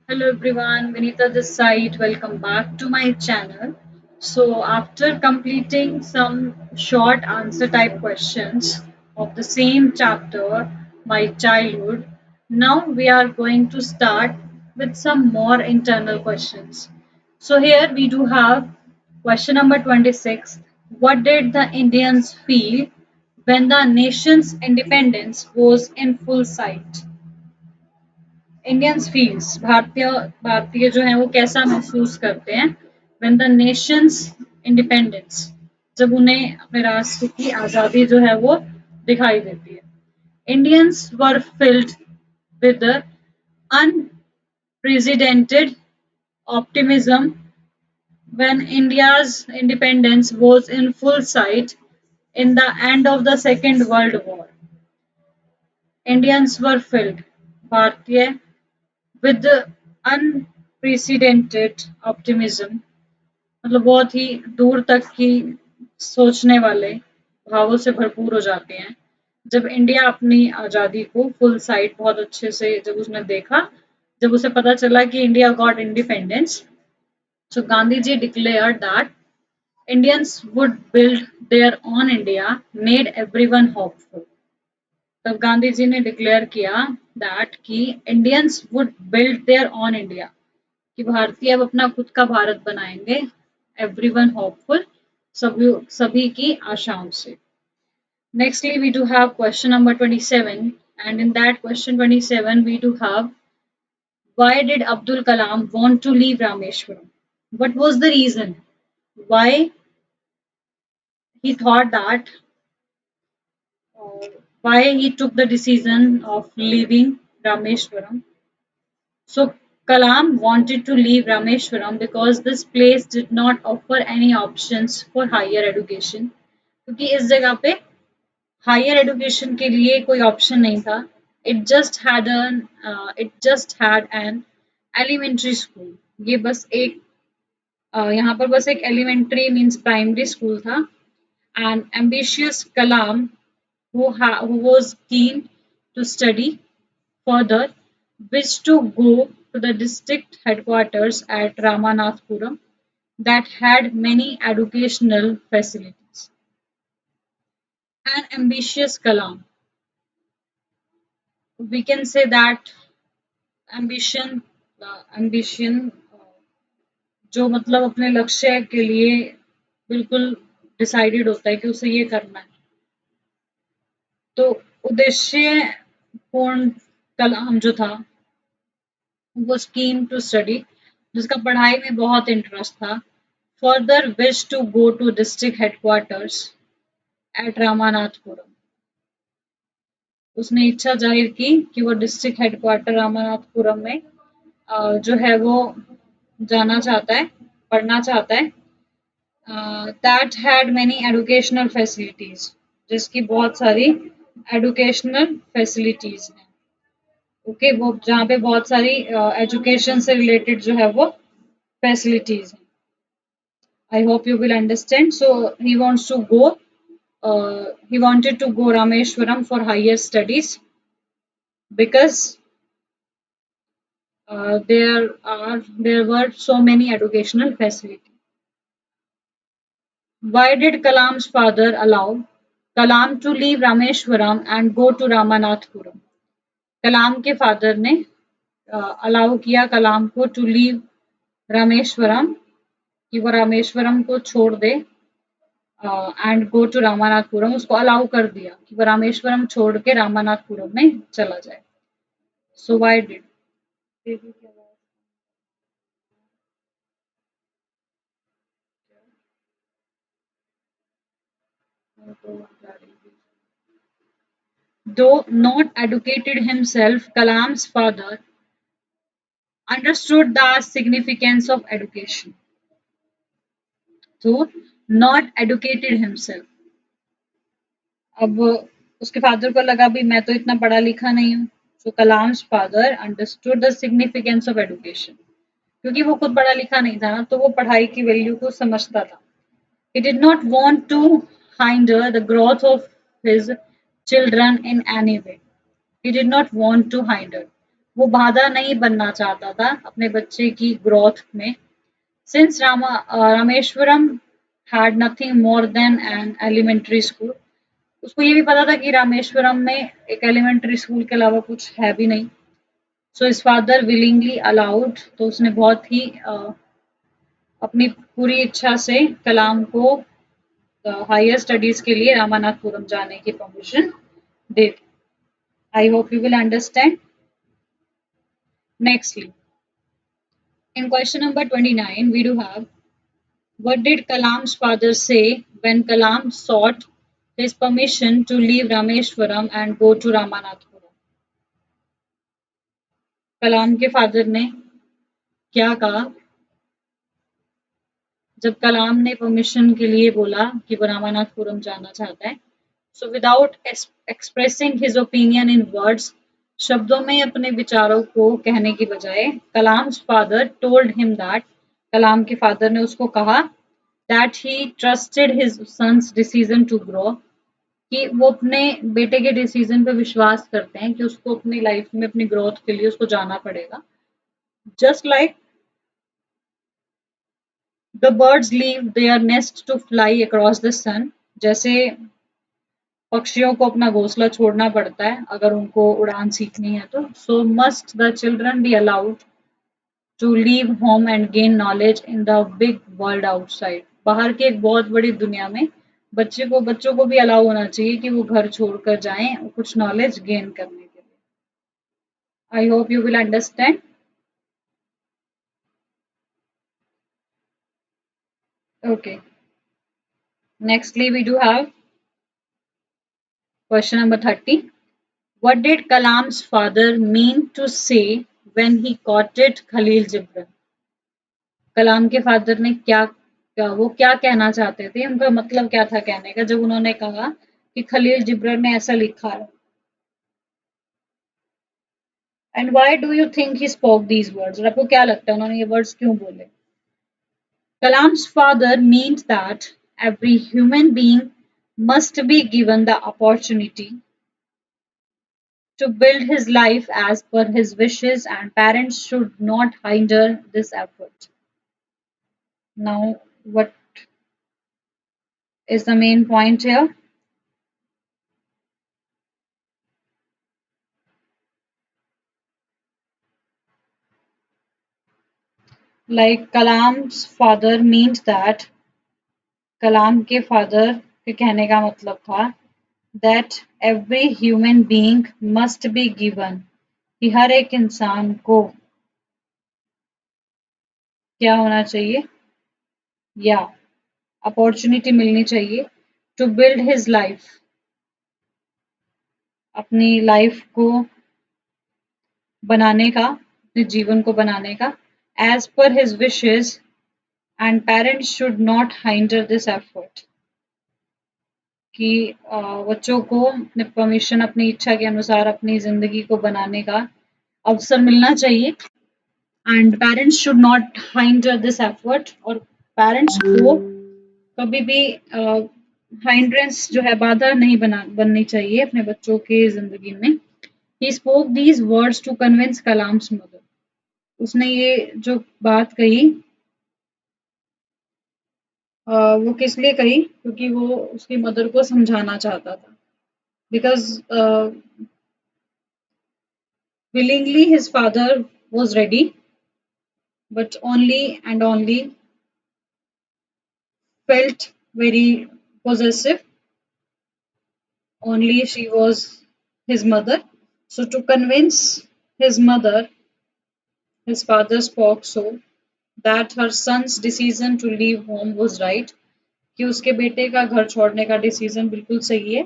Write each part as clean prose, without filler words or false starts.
Hello everyone, Vinita this side. Welcome back to my channel. So, after completing some short answer type questions of the same chapter, my childhood, now we are going to start with some more internal questions. So, here we do have question number 26. What did the Indians feel when the nation's independence was in full sight? Indians feels भारतीय भारतीय जो है वो कैसा महसूस करते हैं when the Nations independence जब उन्हें अपने राष्ट्र की आजादी जो है वो दिखाई देती है Indians were filled with unprecedented optimism when India's independence was in full sight in the end of the Second World War. Indians were filled भारतीय with unprecedented optimism मतलब बहुत ही दूर तक की सोचने वाले भावों से भरपूर हो जाते हैं जब इंडिया अपनी आज़ादी को फुल साइट बहुत अच्छे से जब उसने देखा जब उसे पता चला कि India got independence so Gandhi ji declared that Indians would build their own India made everyone hopeful तब गांधी जी ने डिक्लेयर किया दैट कि Indians would build their on India कि भारतीय अब अपना खुद का भारत बनाएंगे एवरीवन होपफुल सभी सभी की आशाओं से Nextly, we do have question number 27, and in that question 27, we do have why did Abdul Kalam want to leave Rameshwaram? What was the reason? Why he thought that, uh, why he took the decision of leaving Rameshwaram? So Kalam wanted to leave Rameshwaram because this place did not offer any options for higher education. क्योंकि इस जगह पे higher education के लिए कोई option नहीं था it just had an elementary school ये बस एक यहाँ पर बस एक एलिमेंट्री मींस प्राइमरी स्कूल था and ambitious Kalam who was keen to study further wished to go to the district headquarters at Ramanathapuram that had many educational facilities. An ambitious Kalam. We can say that ambition, ambition जो मतलब अपने लक्ष्य के लिए बिल्कुल decided होता है कि उसे ये करना है तो उद्देश्य पूर्ण कलाम जो था वो keen to study जिसका पढ़ाई में बहुत इंटरेस्ट था further wish to go to district headquarters at Ramanathapuram उसने इच्छा जाहिर की कि वो डिस्ट्रिक्ट हेडक्वार्टर रामानाथपुरम में जो है वो जाना चाहता है पढ़ना चाहता है that had many educational facilities जिसकी बहुत सारी एजुकेशनल फैसिलिटीज हैं ओके वो जहाँ पे बहुत सारी एजुकेशन से रिलेटेड जो है वो फैसिलिटीज हैं I hope you will understand. So he wanted to go Rameshwaram for higher studies because there were so many educational facilities. Why did Kalam's father allow Kalam to leave Rameshwaram and go to Ramanathpuram? कलाम के father ने allow किया कलाम को to leave Rameswaram कि वो रामेश्वरम को छोड़ दे and go to Ramanathapuram उसको allow कर दिया कि वो रामेश्वरम छोड़ के रामानाथपुरम में चला जाए so why did though not educated himself Kalam's father understood the significance of education though not educated himself अब उसके फादर को लगा भी मैं तो इतना पढ़ा लिखा नहीं हूँ so Kalam's father understood the significance of education क्योंकि वो खुद पढ़ा लिखा नहीं था ना तो वो पढ़ाई की वैल्यू को समझता था he did not want to hinder the growth of his children in any way he did not want to hinder वो बाधा नहीं बनना चाहता था अपने बच्चे की ग्रोथ में। Since Rameswaram had nothing more than an elementary school, उसको ये भी पता था कि रामेश्वरम में एक एलिमेंट्री स्कूल के अलावा कुछ है भी नहीं। सो इस फादर विलिंगली अलाउड, तो उसने बहुत ही अपनी पूरी इच्छा से कलाम को हायर स्टडीज के लिए रामानाथपुरम जाने की permission they the. I hope you will understand. Nextly, in question number 29, we do have, what did Kalam's father say when Kalam sought his permission to leave Rameshwaram and go to Ramanathpuram? कलाम के father ने क्या कहा जब कलाम ने permission के लिए बोला कि वो रामानाथपुरम जाना चाहता है? So without expressing his opinion in words, शब्दों में अपने विचारों को कहने की बजाय, Kalam's father told him that, कलाम के फादर ने उसको कहा that he trusted his son's decision to grow, कि वो अपने बेटे के डिसीजन पे विश्वास करते हैं कि उसको अपनी लाइफ में अपनी ग्रोथ के लिए उसको जाना पड़ेगा। Just like the birds leave their nest to fly across the sun, जैसे पक्षियों को अपना घोंसला छोड़ना पड़ता है अगर उनको उड़ान सीखनी है तो, so must the children be allowed to leave home and gain knowledge in the big world outside. बाहर की एक बहुत बड़ी दुनिया में बच्चों को भी अलाउ होना चाहिए कि वो घर छोड़कर जाएं और कुछ नॉलेज गेन करने के लिए। I hope you will understand. Okay, nextly we do have question number 30. What did Kalam's father mean to say when he quoted Khalil Gibran? कलाम के फादर ने वो क्या कहना चाहते थे, उनका मतलब क्या था कहने का जब उन्होंने कहा कि खलील जिब्रन ने ऐसा लिखा है? And why do you think he spoke these words, और आपको क्या लगता है उन्होंने ये वर्ड्स क्यों बोले? Kalam's father meant that every human being must be given the opportunity to build his life as per his wishes and parents should not hinder this effort. Now, what is the main point here? Like Kalam's father means that, कलाम के father के कहने का मतलब था that every human being must be given, कि हर एक इंसान को क्या होना चाहिए, या अपॉर्चुनिटी मिलनी चाहिए टू बिल्ड हिज लाइफ, अपनी लाइफ को बनाने का, अपने जीवन को बनाने का, as per his wishes and parents should not hinder this effort, कि बच्चों को अपने परमिशन, अपनी इच्छा के अनुसार अपनी जिंदगी को बनाने का अवसर मिलना चाहिए and parents should not hinder this effort, और पेरेंट्स को कभी भी हाइंड्रेंस जो है बाधा नहीं बननी चाहिए अपने बच्चों के जिंदगी में। He spoke these words to convince Kalam's mother. उसने ये जो बात कही वो किस लिए कही, क्योंकि वो उसकी मदर को समझाना चाहता था। Because willingly his father was ready, but only and only felt very possessive. Only she was his mother. So to convince his mother, his father spoke so that her son's decision to leave home was right, कि उसके बेटे का घर छोड़ने का decision बिल्कुल सही है।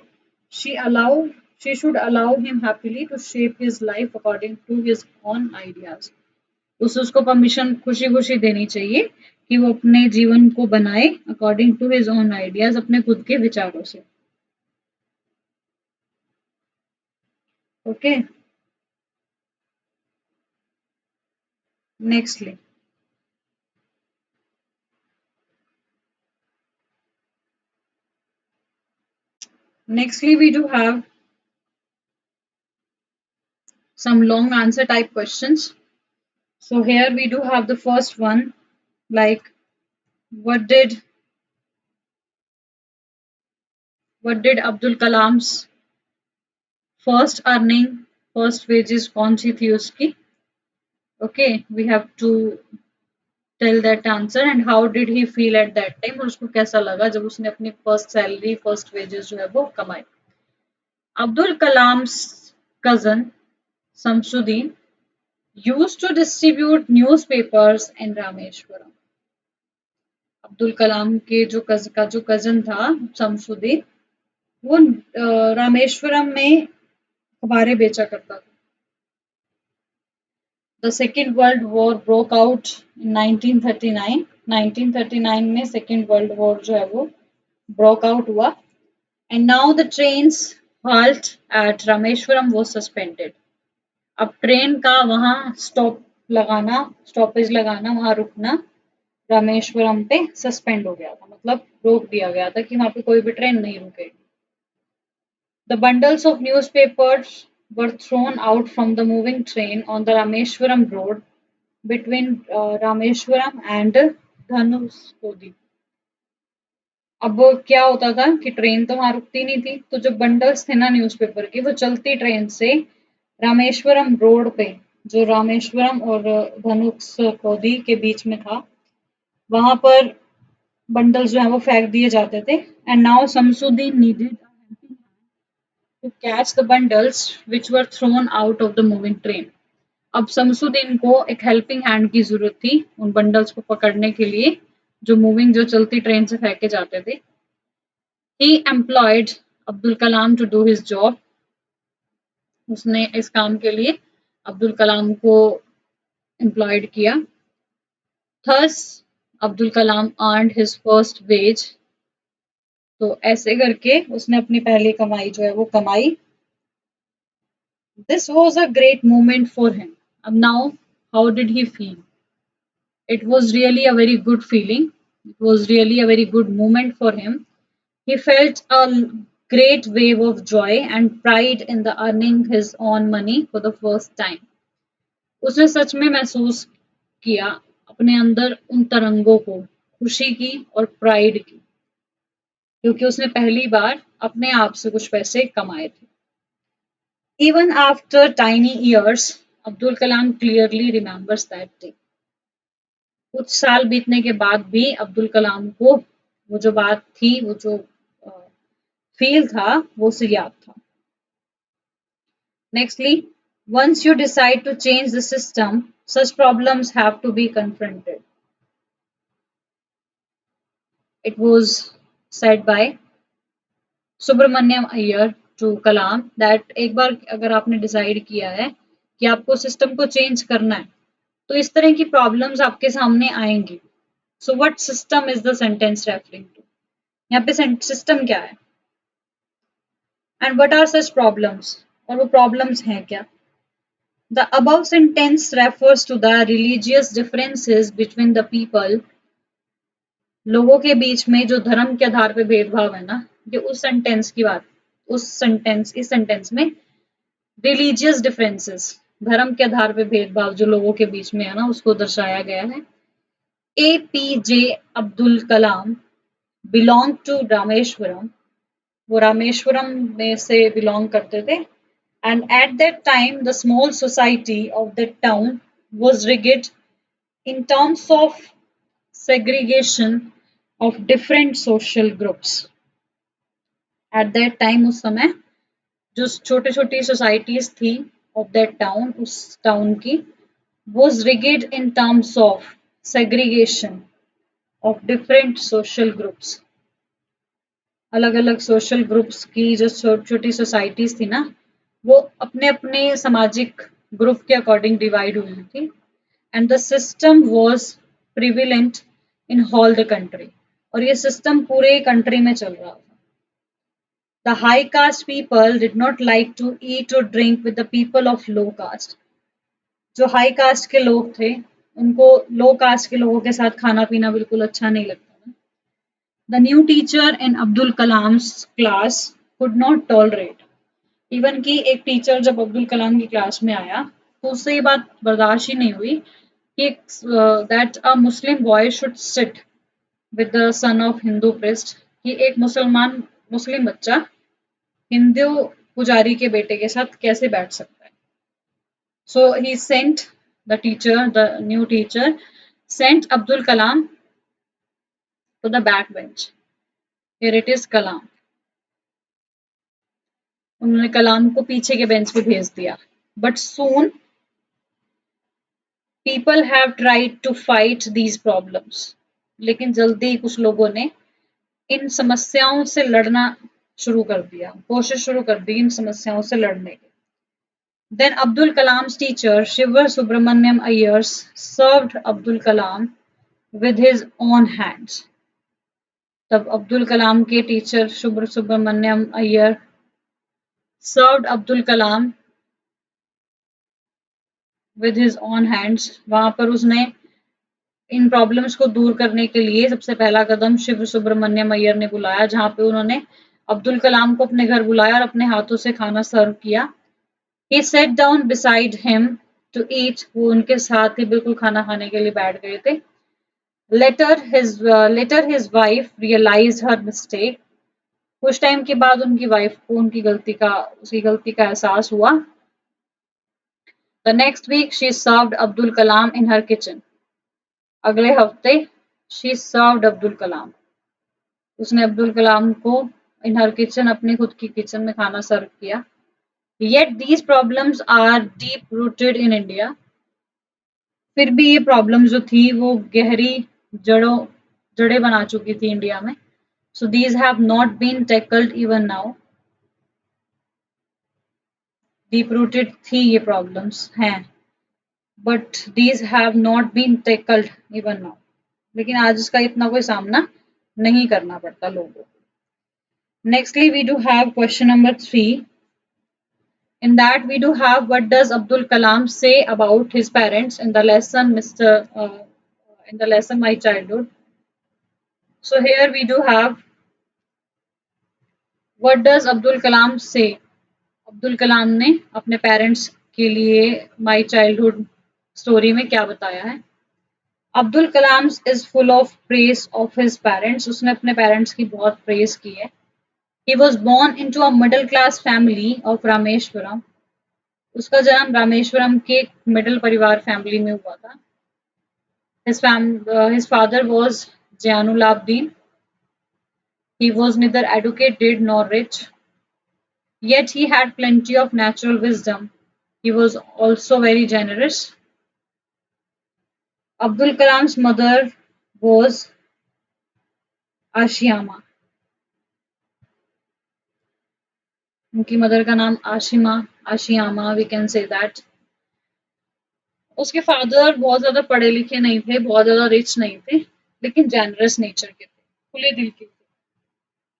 She allow she should allow him happily to shape his life according to his own ideas. उसको परमिशन खुशी-खुशी देनी चाहिए कि वो अपने जीवन को बनाए according to his own ideas, अपने खुद के विचारों से। Okay, nextly we do have some long answer type questions. So here we do have the first one, like what did Abdul Kalam's first earning, first wages कौन सी थी उसकी? Okay, we have to tell that answer and how did he feel at that time और उसको कैसा लगा जब उसने अपनी first salary, first wages जो है वो कमाई. Abdul Kalam's cousin Samsudin used to distribute newspapers in Rameshwaram. Abdul Kalam के जो कजन था शमसुद्दीन वो रामेश्वरम में अखबारें बेचा करता था. The Second World War broke out in 1939. 1939 में Second World War जो है वो broke out हुआ and now the train's halt at Rameshwaram was suspended. अब ट्रेन का वहाँ स्टॉपेज लगाना वहाँ रुकना रामेश्वरम पे सस्पेंड हो गया था, मतलब रोक दिया गया था कि वहां पे कोई भी ट्रेन नहीं रुकेगी. The bundles of newspapers were thrown out from the moving train on the Rameshwaram road between Rameshwaram and Dhanuskodi. अब क्या होता था कि ट्रेन तो वहां रुकती नहीं थी, तो जो बंडल्स थे ना न्यूज़पेपर के वो चलती ट्रेन से रामेश्वरम रोड पे, जो रामेश्वरम और धनुषकोडी के बीच में था, वहां पर बंडल्स जो है वो फेंक दिए जाते थे. And now Shamsuddin needed to catch the bundles which were thrown out of the moving train. अब शमसुद्दीन को एक हेल्पिंग हैंड की जरूरत थी उन बंडल्स को पकड़ने के लिए जो चलती ट्रेन से फेंके जाते थे. He employed Abdul Kalam to do his job. उसने इस काम के लिए अब्दुल कलाम को एम्प्लॉयड किया. Thus Abdul Kalam earned his first wage. तो ऐसे करके उसने अपनी पहली कमाई जो है वो कमाई. This was a great moment for him. Now, how did he feel? It was really a very good feeling. It was really a very good moment for him. He felt a great wave of joy and pride in the earning his own money for the first time. उसने सच में महसूस किया अपने अंदर उन तरंगों को, खुशी की और प्राइड की, क्योंकि उसने पहली बार अपने आप से कुछ पैसे कमाए थे. Even after tiny years, Abdul Kalam clearly remembers that day. कुछ साल बीतने के बाद भी अब्दुल कलाम को वो जो बात थी, वो जो फील था, वो उसे याद था. Nextly, once you decide to change the system, such problems have to be confronted. It was said by Subramaniam Iyer to Kalam that एक बार अगर आपने डिसाइड किया है कि आपको सिस्टम को चेंज करना है, तो इस तरह की प्रॉब्लम्स आपके सामने आएंगी. So what system is the sentence referring to? यहाँ पे सिस्टम क्या है and what are such problems, और वो प्रॉब्लम्स हैं क्या? The above sentence refers to the religious differences between the people. लोगों के बीच में जो धर्म के आधार पे भेदभाव है ना, ये उस सेंटेंस में रिलीजियस डिफरेंसेस, धर्म के आधार पे भेदभाव जो लोगों के बीच में है ना, उसको दर्शाया गया है. APJ Abdul Kalam belong to Rameswaram. वो रामेश्वरम में से बिलोंग करते थे. And at that time the small society of the town was rigid in terms of segregation of different social groups. At that time, उस समय जो छोटी छोटी सोसाइटीज थी ऑफ दैट टाउन, उस टाउन की, was rigged in terms of segregation of different social groups. अलग अलग सोशल ग्रुप्स की जो छोटी छोटी सोसाइटीज थी ना, वो अपने अपने सामाजिक ग्रुप के अकॉर्डिंग डिवाइड हुई थी. And the system was prevalent in whole the country. और ये सिस्टम पूरे कंट्री में चल रहा था. The high caste people did not like to eat or drink with the people of low caste. जो हाई कास्ट के लोग थे, उनको लो कास्ट के लोगों के साथ खाना पीना बिल्कुल अच्छा नहीं लगता था. The new teacher in Abdul Kalam's class could not tolerate. Even कि एक टीचर जब अब्दुल कलाम की क्लास में आया तो उससे ये बात बर्दाश्त ही नहीं हुई कि that a Muslim boy should seat with the son of Hindu priest, कि एक मुस्लिम बच्चा हिंदू पुजारी के बेटे के साथ कैसे बैठ सकता है. So he sent the new teacher sent Abdul Kalam to the back bench. Here it is Kalam. उन्होंने कलाम को पीछे के बेंच पे भेज दिया. But soon people have tried to fight these problems. लेकिन जल्दी कुछ लोगों ने इन समस्याओं से लड़ना शुरू कर दिया, कोशिश शुरू कर दी इन समस्याओं से लड़ने की. Then Abdul Kalam's teacher Shiva Subramaniam Ayers served Abdul Kalam with his own hands. तब अब्दुल कलाम के teacher Shiv Subramaniam Iyer served Abdul Kalam with his own hands. वहां पर उसने इन प्रॉब्लम्स को दूर करने के लिए सबसे पहला कदम शिव सुब्रमण्यम अय्यर ने बुलाया, जहां पे उन्होंने अब्दुल कलाम को अपने घर बुलाया और अपने हाथों से खाना सर्व किया. He sat down beside him to eat. वो उनके साथ ही बिल्कुल खाना खाने के लिए बैठ गए थे. Later his wife realized her mistake. कुछ टाइम के बाद उनकी वाइफ को उसकी गलती का एहसास हुआ. The next week she served Abdul Kalam in her kitchen. अगले हफ्ते she served Abdul Kalam. उसने अब्दुल कलाम को in her kitchen अपनी खुद की किचन में खाना सर्व किया. Yet these problems are deep rooted in India. फिर भी ये प्रॉब्लम जो थी वो गहरी जड़ें बना चुकी थी इंडिया में. So these have not been tackled even now. डीप रूटेड थी ये प्रॉब्लम्स हैं, but these have not been tackled even now. लेकिन आज इसका इतना कोई सामना नहीं करना पड़ता लोगों को. Nextly, we do have question number 3. In that, we do have what does Abdul Kalam say about his parents in the lesson, in the lesson My Childhood. So here we do have what does Abdul Kalam say. Abdul Kalam ने अपने parents के लिए my childhood story में क्या बताया है. Abdul Kalam is full of praise of his parents. उसने अपने पेरेंट्स की बहुत प्रेज की है. He was born into a middle class family of Rameswaram. उसका जन्म रामेश्वरम के मिडिल परिवार फैमिली में हुआ था. His father was Jainuladin. He was neither educated nor rich. Yet he had plenty of natural wisdom. He was also very generous. Abdul Kalam's mother was Ashiyama. उनकी mother का नाम आशियामा, वी कैन से दैट. उसके father बहुत ज्यादा पढ़े लिखे नहीं थे, बहुत ज्यादा रिच नहीं थे, लेकिन जेनरस नेचर के थे, खुले दिल के थे.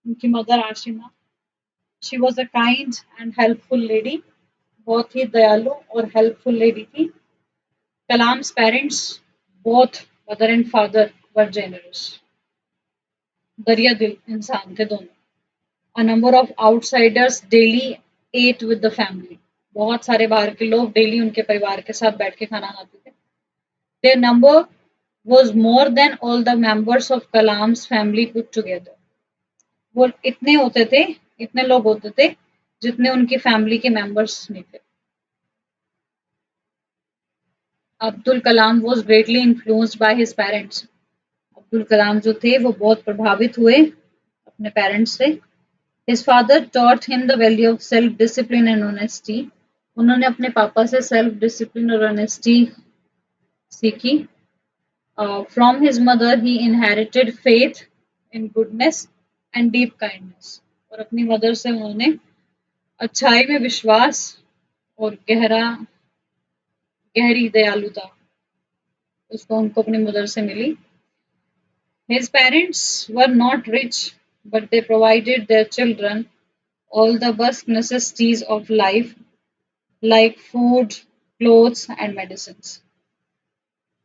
उनकी mother Ashima, she was a kind and helpful lady. बहुत ही दयालु और हेल्पफुल लेडी थी. Kalam's parents both mother and father were generous. दरिया दिल इंसान थे दोनों. A number of outsiders daily ate with the family. बहुत सारे बाहर के लोग डेली उनके परिवार के साथ बैठ के खाना खाते थे. Their number was more than all the members of Kalam's family put together. वो इतने लोग होते थे जितने उनकी फैमिली के मेंबर्स नहीं थे. Abdul Kalam was greatly influenced by his parents. Abdul Kalam जो थे वो बहुत प्रभावित हुए अपने पेरेंट्स से. His father taught him the value of self-discipline and honesty. उन्होंने अपने पापा से सेल्फ डिसिप्लिन और ऑनेस्टी सीखी. From his mother he inherited faith in goodness and deep kindness. और अपनी मदर से उन्होंने अच्छाई में विश्वास और गहरी दयालुता उसको उनको अपनी मदर से मिली. His parents were not rich, but they provided their children all the basic necessities of life like food, clothes and medicines.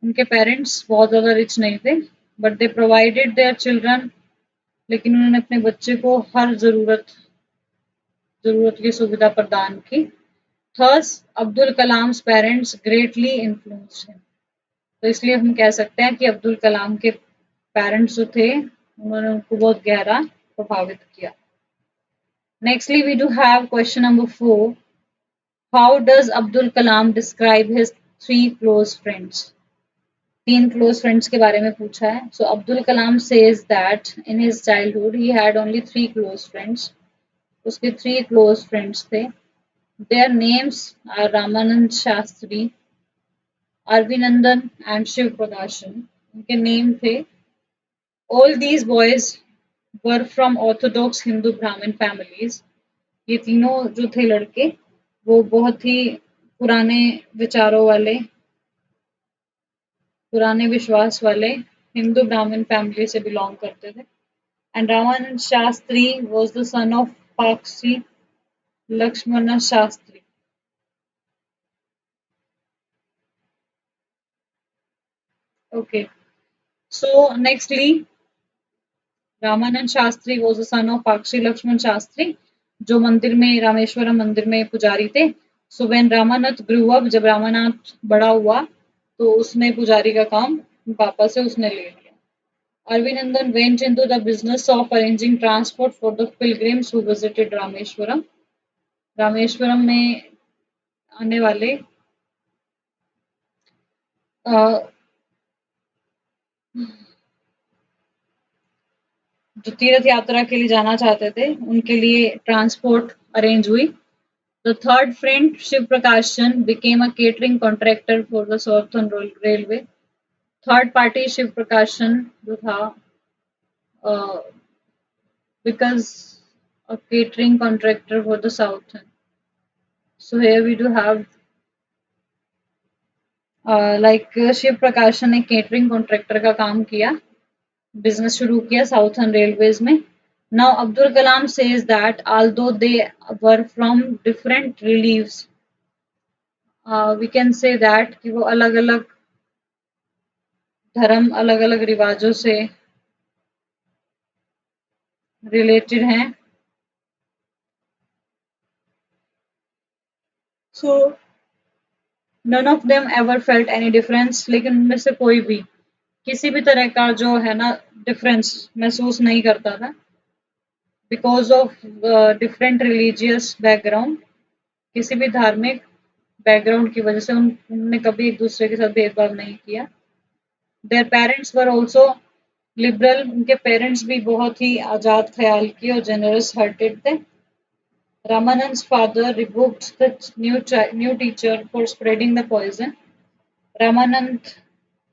उनके पेरेंट्स बहुत ज़्यादा रिच नहीं थे, but they provided their children. लेकिन उन्होंने अपने बच्चे को हर ज़रूरत की सुविधा प्रदान की। Thus, Abdul Kalam's parents greatly influenced him. तो इसलिए हम कह सकते हैं कि अब्दुल कलाम के पेरेंट्स जो थे उन्होंने उनको बहुत गहरा प्रभावित किया। Nextly, we do have question number 4. How does Abdul Kalam describe his three close friends? तीन close friends के बारे में पूछा है. So Abdul Kalam says that in his childhood he had only three close friends. उसके three close friends थे. Their names are Ramanand Shastri, Arvinandan and Shiv Prakashan. उनके name थे. All these boys were from Orthodox Hindu Brahmin families. ये तीनों जो थे लड़के वो बहुत ही पुराने विचारों वाले, पुराने विश्वास वाले हिंदू ब्राह्मण फैमिली से बिलोंग करते थे। And Ramanand Shastri was the son of Pakshi Lakshmana Shastri. Okay, so nextly Ramanand Shastri was the son of Pakshi Lakshmana Shastri जो मंदिर में रामेश्वरम मंदिर में पुजारी थे। So when Ramanath grew up, जब रामानाथ बड़ा हुआ तो उसने पुजारी का काम पापा से उसने ले लिया। Arvinandan went into the business of arranging transport for the pilgrims who visited Rameshwaram. Rameswaram में आने वाले जो तीर्थ यात्रा के लिए जाना चाहते थे उनके लिए ट्रांसपोर्ट अरेंज हुई। The third friend, Shiv Prakashan, became a catering contractor for the Southern Railway. Third party Shiv Prakashan जो था because a catering contractor for the Southern. So here we do have Shiv प्रकाशन ने catering contractor का काम किया, business शुरू किया southern railways में। Now Abdul Kalam says that although they were from different reliefs, we can say that कि वो अलग अलग धर्म, अलग अलग रिवाजों से रिलेटेड हैं। So none of them ever felt any difference, लेकिन उनमें से कोई भी किसी भी तरह का जो है ना डिफरेंस महसूस नहीं करता था because of different religious background. किसी भी धार्मिक बैकग्राउंड की वजह से उन्होंने कभी एक दूसरे के साथ भेदभाव नहीं किया। Their parents were also liberal, उनके पेरेंट्स भी बहुत ही आज़ाद ख्याल के और जेनरस हार्टेड थे। Ramanand father rebuked the new teacher for spreading the poison. Ramanand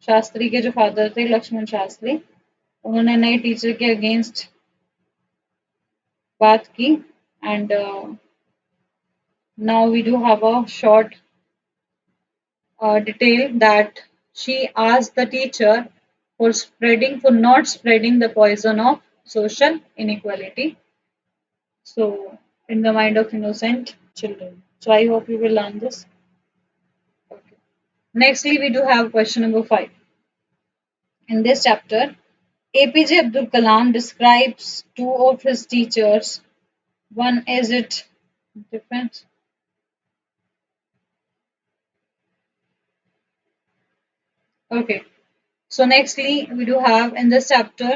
Shastri के जो फादर थे लक्ष्मण शास्त्री, उन्होंने नए टीचर के अगेंस्ट बात की। And now we do have a short detail that she asked the teacher for not spreading the poison of social inequality. So in the mind of innocent children. So I hope you will learn this. Okay. Nextly, we do have question number 5. In this chapter, APJ Abdul Kalam describes two of his teachers. One is it different? Okay. So nextly we do have in this chapter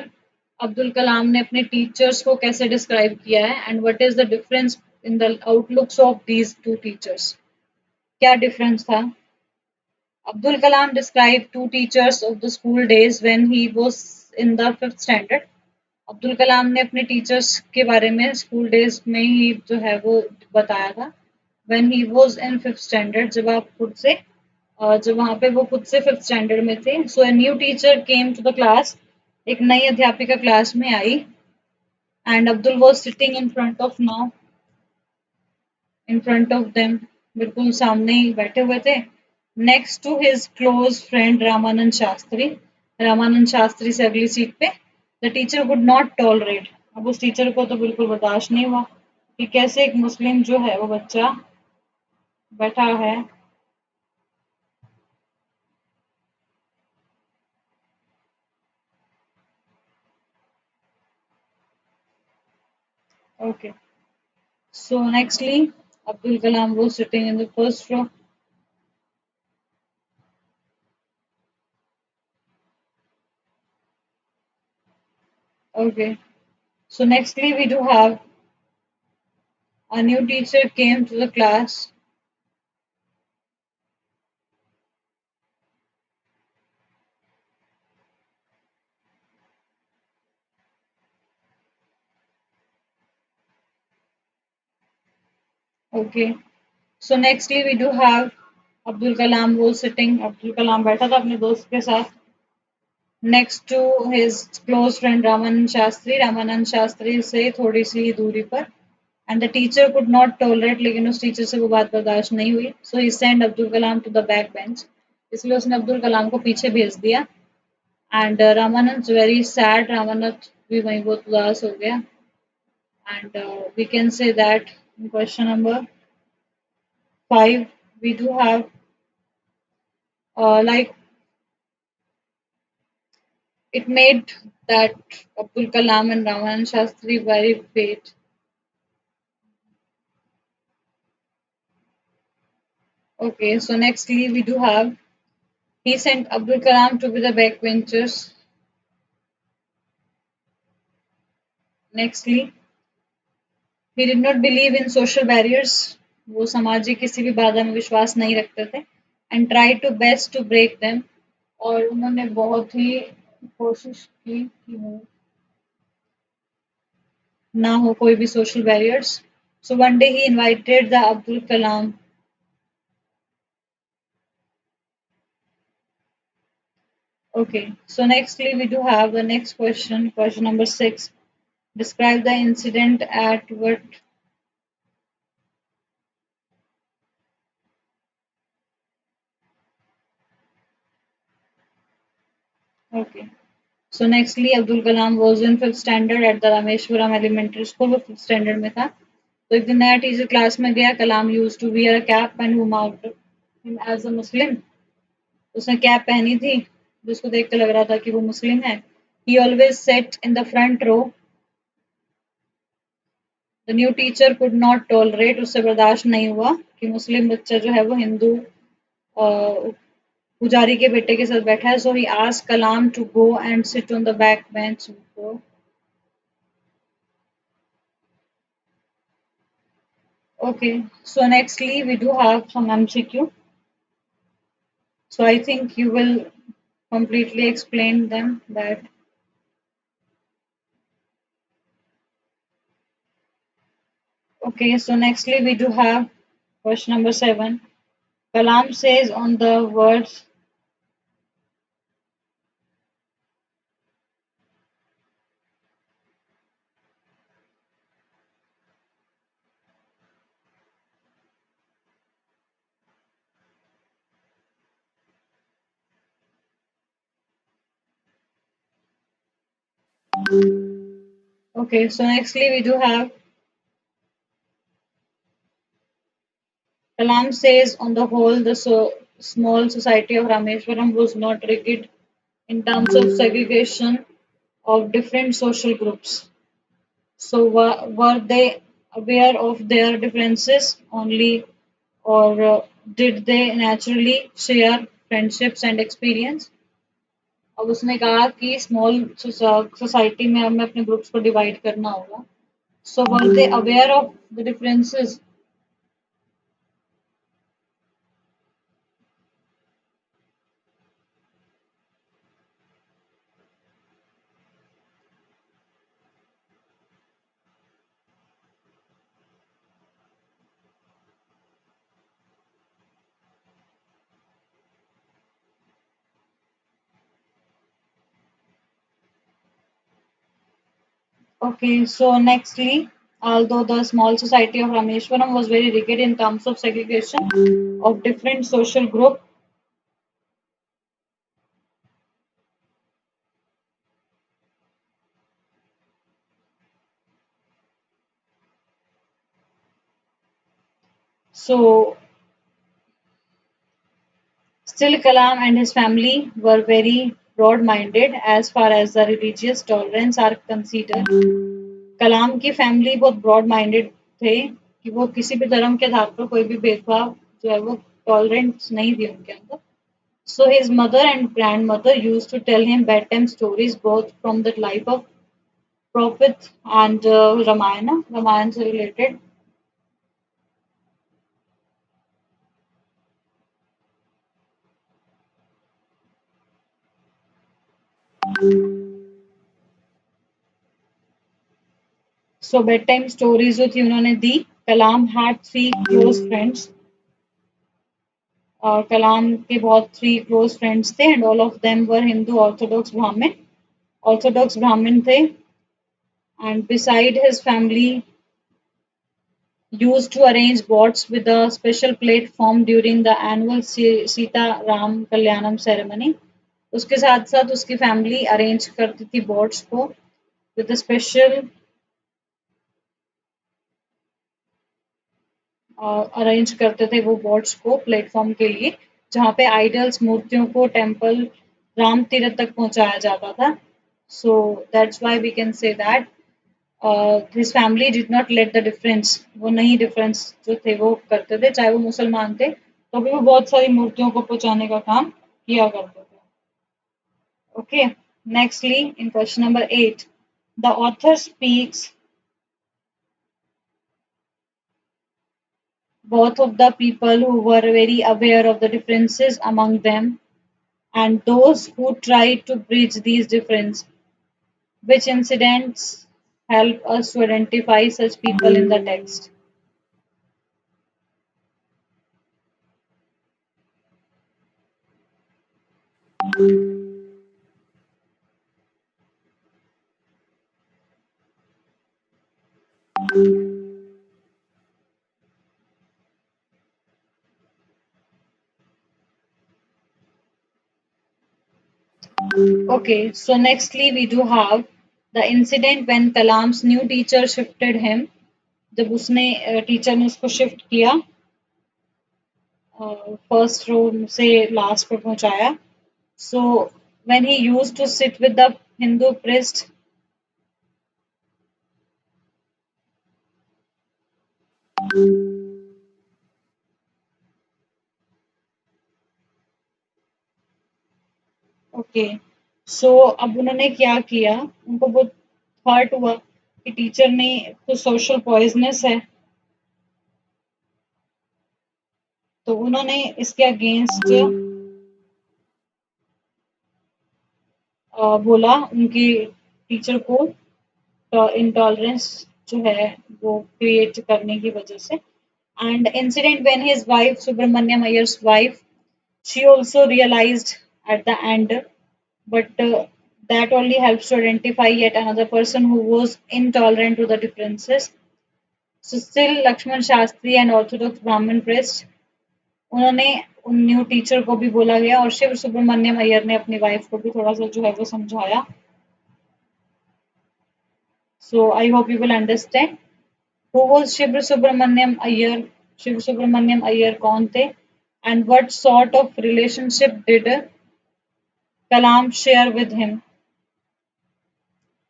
Abdul Kalam ने अपने teachers को कैसे describe किया है and what is the difference in the outlooks of these two teachers. क्या difference था? अब्दुल कलाम described two teachers of the school days when he was in the 5th standard. Abdul Kalam ने अपने टीचर्स के बारे में स्कूल डेज में ही जो है वो बताया था। when he was in 5th standard, जब वहाँ पे वो खुद से 5th स्टैंडर्ड में थे। So a new teacher came to the class, एक नई अध्यापिका क्लास में आई। And Abdul was sitting in front of them, बिल्कुल सामने ही बैठे हुए थे। Next to his close friend Ramanand Shastri, Ramanand Shastri से अगली सीट पे। The teacher would not tolerate, अब उस टीचर को तो बिल्कुल बर्दाश्त नहीं हुआ कि कैसे एक मुस्लिम जो है वो बच्चा बैठा है। Okay, So nextly, Abdul Kalam was sitting in the first row. Okay. So nextly, we do have a new teacher came to the class. Okay. So nextly, we do have Abdul Kalam was sitting. Abdul Kalam बैठा था अपने दोस्त के साथ next to his close friend Ramanand Shastri. Ramanand Shastri से थोड़ी सी दूरी पर. And the teacher could not tolerate, लेकिन उस टीचर से वो बात बर्दाश्त नहीं हुई. So he sent Abdul Kalam to the back bench. इसलिए उसने अब्दुल कलाम को पीछे भेज दिया. And Ramanand's very sad. Ramanand भी वहीं बहुत उदास हो गया. And we can say that in question number 5, we do have like it made that Abdul Kalam and Ramanand Shastri very great. Okay, so nextly we do have he sent Abdul Kalam to be the backbenchers. Nextly, he did not believe in social barriers. वो सामाजिक किसी भी बाधा में विश्वास नहीं रखते थे. And tried to best to break them. और उन्होंने बहुत ही कोशिश की कि वो ना हो कोई भी social barriers. So one day he invited the Abdul Kalam. Okay, so nextly we do have the next question, question number 6. Describe the incident at what. Okay. So nextly Abdul Kalam was in fifth standard at the Rameshwaram Elementary School. वो fifth standard में था. तो एक दिन नया teacher class में गया. कलाम used to wear a cap and who marked him as a Muslim. उसने कैप पहनी थी जिसको देख कर लग रहा था कि वो मुस्लिम है. He always sat in the front row. The new teacher could not tolerate. उससे बर्दाश्त नहीं हुआ कि मुस्लिम बच्चा जो है वो हिंदू पुजारी के बेटे के साथ बैठा है. So he asked Kalam to go and sit on the back bench. Okay, so nextly we do have some MCQ. So I think you will completely explain them that. Okay, so nextly we do have question number 7. Kalam says on the words. Okay, so nextly we do have Kalam says on the whole the small society of Rameshwaram was not rigid in terms of segregation of different social groups. So were they aware of their differences only, or did they naturally share friendships and experience? अब उसने कहा कि small society में हमें अपने groups को divide करना होगा. So were they aware of the differences? Okay, so nextly, although the small society of Rameshwaram was very rigid in terms of segregation of different social groups, so still Kalam and his family were very broad-minded as far as the religious tolerance are considered. कलाम की family बहुत broad minded थे कि वो किसी भी धर्म के आधार पर कोई भी भेदभाव जो है वो टॉलरेंस नहीं थी उनके अंदर. So his mother and grandmother used to tell him bedtime stories both from the life of prophet and Ramayana से related. So bedtime stories जो थी उन्होंने दी. Kalam had three close friends. कलाम के बहुत थ्री क्लोज फ्रेंड्स थे and all of them were Hindu Orthodox ब्राह्मण थे and beside his family used to arrange boats with a special platform during the annual Sita Ram Kalyanam ceremony. उसके साथ साथ उसकी फैमिली अरेंज करती थी बोट्स को विद स्पेशल अरेंज करते थे वो बोट्स को प्लेटफॉर्म के लिए जहाँ पे आइडल्स मूर्तियों को टेम्पल राम तीर्थ तक पहुंचाया जाता था. So that's why we can say that his family did not let the difference. वो नहीं डिफरेंस जो थे वो करते थे चाहे वो मुसलमान थे तो भी वो बहुत सारी मूर्तियों को पहुंचाने का काम किया करते थे. Okay, nextly in question number 8 the author speaks both of the people who were very aware of the differences among them and those who tried to bridge these differences. Which incidents help us to identify such people in the text? Okay, so nextly we do have the incident when Kalam's new teacher shifted him. जब उसने teacher ने उसको shift किया first row से last पे पहुंचाया. So when he used to sit with the Hindu priest. Okay, so अब उन्होंने क्या किया, उनको बहुत हर्ट हुआ कि टीचर ने तो सोशल पॉइजनस है तो उन्होंने इसके अगेंस्ट बोला उनकी टीचर को इंटॉलरेंस जो है वो क्रिएट करने की वजह से. And incident when his wife Subramaniam Iyer's wife she also realized at the end but that only helps to identify yet another person who was intolerant to the differences. So still Lakshman Shastri and Orthodox Brahmin priest उन्होंने उन new teacher को भी बोला गया और शिव सुब्रमण्यम अय्यर ने अपनी wife को भी थोड़ा सा जो है वो समझाया. So I hope you will understand who was Shiva Subramaniam Iyer. Shiva Subramaniam Iyer कौन थे and what sort of relationship did Kalam share with him.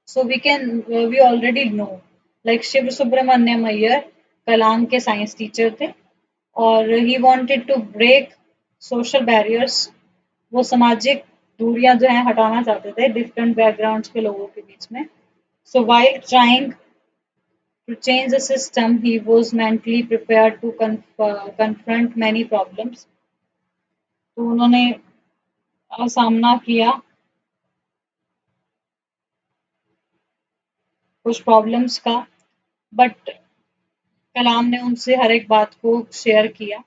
So we already know like Shiv Subramanyam Iyer Kalam के साइंस टीचर थे और he wanted to break social barriers. वो सामाजिक दूरियां जो हैं हटाना चाहते थे डिफरेंट बैकग्राउंड्स के लोगों के बीच में. So while trying to change the system he was mentally prepared to confront many problems. तो उन्होंने सामना किया कुछ प्रॉब्लम्स का बट कलाम ने उनसे हर एक बात को शेयर किया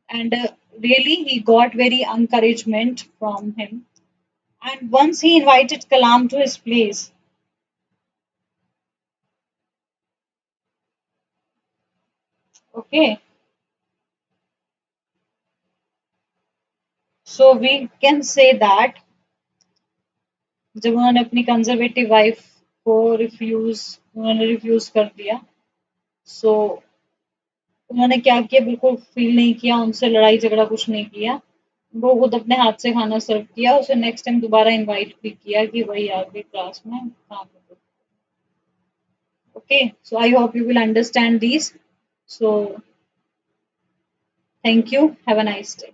and really he got very encouragement from him and once he invited Kalam to his place. Okay, so we can say that जब उन्होंने अपनी कंजर्वेटिव वाइफ को रिफ्यूज कर दिया सो उन्होंने क्या किया बिल्कुल फील नहीं किया उनसे लड़ाई झगड़ा कुछ नहीं किया. वो खुद अपने हाथ से खाना सर्व किया उसे नेक्स्ट टाइम दोबारा इनवाइट भी किया कि वही आ गई क्लास में काम. Okay, so I hope you will understand these. So thank you. Have a nice day.